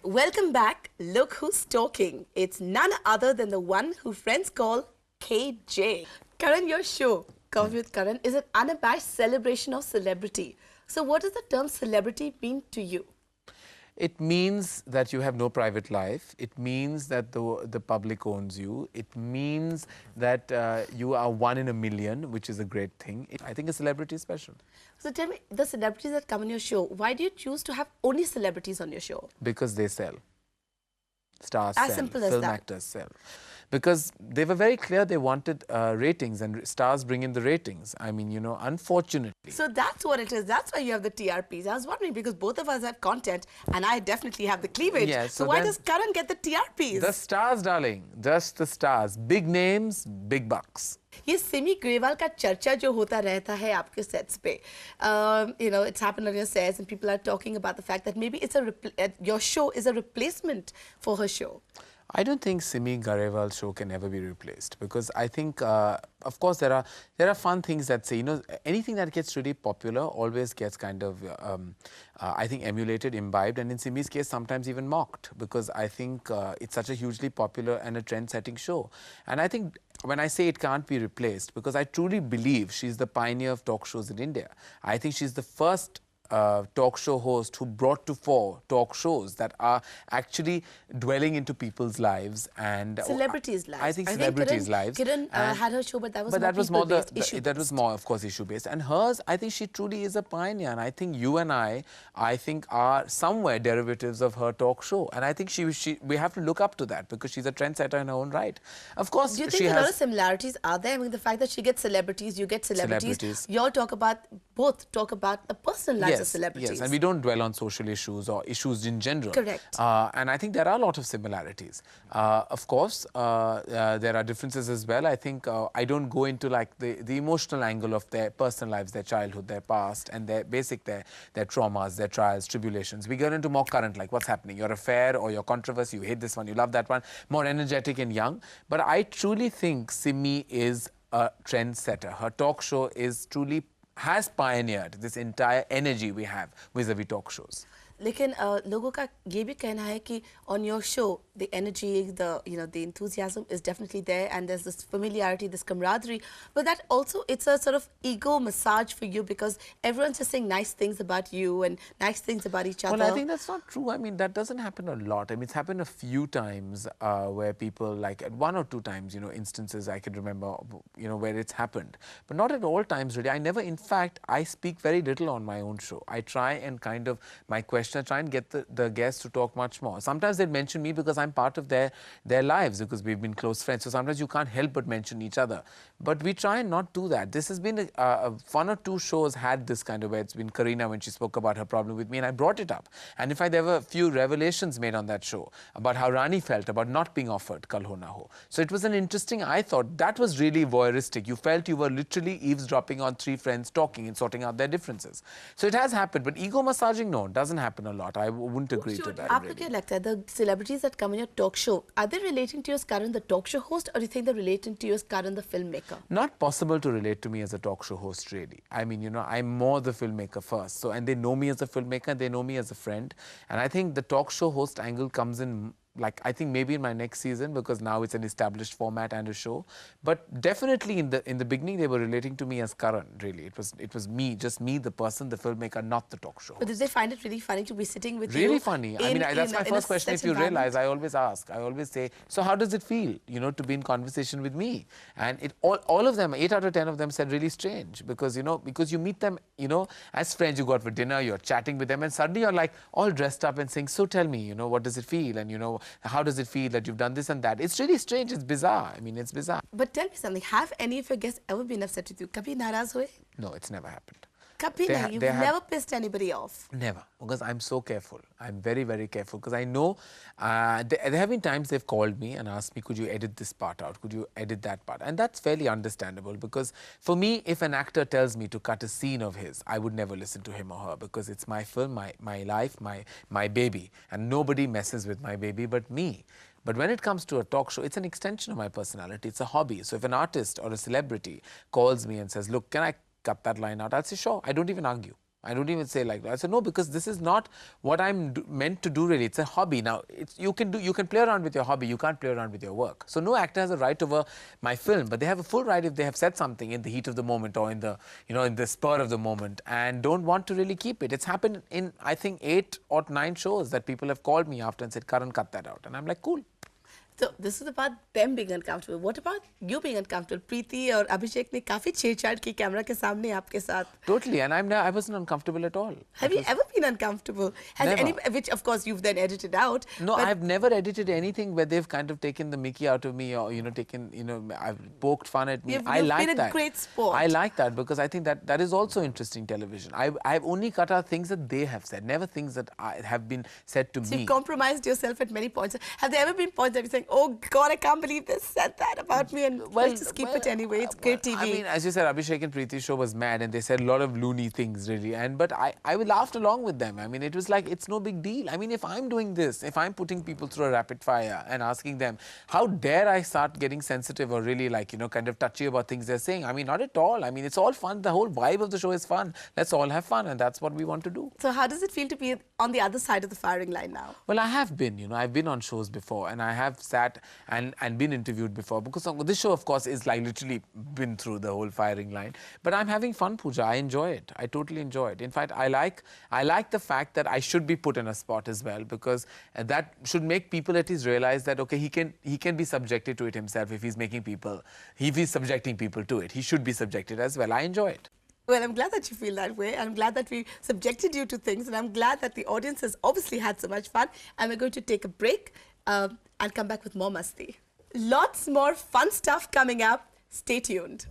Welcome back. Look who's talking. It's none other than the one who friends call KJ. Karan, your show, Coffee with Karan, is an unabashed celebration of celebrity. So what does the term celebrity mean to you? It means that you have no private life. It means that the public owns you. It means that you are one in a million, which is a great thing. I think a celebrity is special. So tell me, the celebrities that come on your show, why do you choose to have only celebrities on your show? Because they sell. Stars As sell. simple as Film that. actors sell. Because they were very clear they wanted ratings, and stars bring in the ratings. I mean, you know, unfortunately. So that's what it is. That's why you have the TRPs. I was wondering because both of us have content and I definitely have the cleavage. Yeah, so why does Karan get the TRPs? The stars, darling. Just the stars. Big names, big bucks. ये सिमी ग्रेवाल का चर्चा जो होता रहता है आपके sets पे, you know, it's happened on your sets and people are talking about the fact that maybe it's your show is a replacement for her show. I don't think Simi Garewal's show can ever be replaced, because I think, of course, there are fun things that say, you know, anything that gets really popular always gets kind of, I think, emulated, imbibed, and in Simi's case, sometimes even mocked, because I think it's such a hugely popular and a trend-setting show. And I think when I say it can't be replaced, because I truly believe she's the pioneer of talk shows in India. I think she's the first talk show host who brought to fore talk shows that are actually dwelling into people's lives and celebrities' lives. I think celebrities' lives. Kiran had her show, but that was more issue-based. that was more, of course, issue-based. And hers, I think she truly is a pioneer. And I think you and I think, are somewhere derivatives of her talk show. And I think we have to look up to that, because she's a trendsetter in her own right. Of course, do you think a lot of similarities are there? I mean, the fact that she gets celebrities, you get celebrities. You all both talk about the personal lives of celebrities. Yes, and we don't dwell on social issues or issues in general. Correct. And I think there are a lot of similarities. Of course, there are differences as well. I think I don't go into like the emotional angle of their personal lives, their childhood, their past, and their traumas, their trials, tribulations. We get into more current, like what's happening, your affair or your controversy, you hate this one, you love that one, more energetic and young. But I truly think Simi is a trendsetter. Her talk show has pioneered this entire energy we have vis-a-vis talk shows. लेकिन लोगों का ये भी कहना है कि on your show the energy, the enthusiasm is definitely there, and there's this familiarity, this camaraderie, but that also it's a sort of ego massage for you, because everyone's just saying nice things about you and nice things about each other. Well, I think that's not true. I mean, that doesn't happen a lot. I mean, it's happened a few times where people, like at one or two times, you know, instances I can remember, you know, where it's happened, but not at all times really. In fact, I speak very little on my own show. I try and kind of, my question, I try and get the guests to talk much more. Sometimes they mention me because I'm part of their lives, because we've been close friends. So sometimes you can't help but mention each other. But we try and not do that. This has been one or two shows had this kind of, where it's been Kareena when she spoke about her problem with me, and I brought it up. And in fact, there were a few revelations made on that show about how Rani felt about not being offered Kal Ho Na Ho. So it was an interesting, I thought that was really voyeuristic. You felt you were literally eavesdropping on three friends talking and sorting out their differences. So it has happened, but ego massaging, no, doesn't happen a lot. I wouldn't agree to that. आपको क्या लगता है, the celebrities that come in your talk show, are they relating to you as Karan, the talk show host, or do you think they're relating to you as Karan, the filmmaker? Not possible to relate to me as a talk show host, really. I mean, you know, I'm more the filmmaker first. So, and they know me as a filmmaker, they know me as a friend. And I think the talk show host angle comes in, like, I think maybe in my next season, because now it's an established format and a show. But definitely in the beginning, they were relating to me as Karan, really. It was me, just me, the person, the filmmaker, not the talk show. But did they find it really funny to be sitting with you? Really funny. I mean, that's my first question. If you realize, I always ask, I always say, so how does it feel, you know, to be in conversation with me? And all of them, 8 out of 10 of them said really strange, because, you know, because you meet them, you know, as friends, you go out for dinner, you're chatting with them, and suddenly you're like all dressed up and saying, so tell me, you know, what does it feel? And, you know, how does it feel that you've done this and that? It's really strange. It's bizarre. I mean, it's bizarre. But tell me something. Have any of your guests ever been upset with you? Kabhi naraz hue? No, it's never happened. Kabhi nahi. You've never pissed anybody off? Never. Because I'm so careful. I'm very, very careful. Because I know there have been times they've called me and asked me, could you edit this part out? Could you edit that part? And that's fairly understandable, because for me, if an actor tells me to cut a scene of his, I would never listen to him or her, because it's my film, my life, my baby. And nobody messes with my baby but me. But when it comes to a talk show, it's an extension of my personality. It's a hobby. So if an artist or a celebrity calls me and says, look, can I cut that line out? I'll say, sure. I don't even argue. I don't even say like that. I said, no, because this is not what I'm meant to do really. It's a hobby. Now, you can play around with your hobby. You can't play around with your work. So no actor has a right over my film, but they have a full right if they have said something in the heat of the moment or in the, in the spur of the moment and don't want to really keep it. It's happened in, I think, 8 or 9 shows that people have called me after and said, Karan, cut that out. And I'm like, cool. So this is about them being uncomfortable. What about you being uncomfortable? Preeti और अभिषेक ने काफी छेड़छाड़ की camera के सामने आपके साथ. Totally, and I wasn't uncomfortable at all. Have you ever been uncomfortable? Has Never. Which of course you've then edited out. No, I've never edited anything where they've kind of taken the mickey out of me or, I've poked fun at me. I like been that. a great sport. I like that because I think that is also interesting television. I've only cut out things that they have said, never things that have been said to So me. you've compromised yourself at many points. Have there ever been points that you're saying, oh God, I can't believe they said that about me, and let's just keep it anyway. It's great TV. I mean, as you said, Abhishek and Preeti's show was mad and they said a lot of loony things really. But I laughed along with them. I mean, it was like, it's no big deal. I mean, if I'm doing this, if I'm putting people through a rapid fire and asking them, how dare I start getting sensitive or really like, kind of touchy about things they're saying? I mean, not at all. I mean, it's all fun. The whole vibe of the show is fun. Let's all have fun, and that's what we want to do. So how does it feel to be on the other side of the firing line now? Well, I have been, I've been on shows before and I have sat and been interviewed before because this show, of course, is like literally been through the whole firing line. But I'm having fun, Pooja. I enjoy it. I totally enjoy it. In fact, I like the fact that I should be put in a spot as well because that should make people at least realize that, okay, he can be subjected to it himself if he's subjecting people to it. He should be subjected as well. I enjoy it. Well, I'm glad that you feel that way. I'm glad that we subjected you to things, and I'm glad that the audience has obviously had so much fun. And we're going to take a break and come back with more masti. Lots more fun stuff coming up. Stay tuned.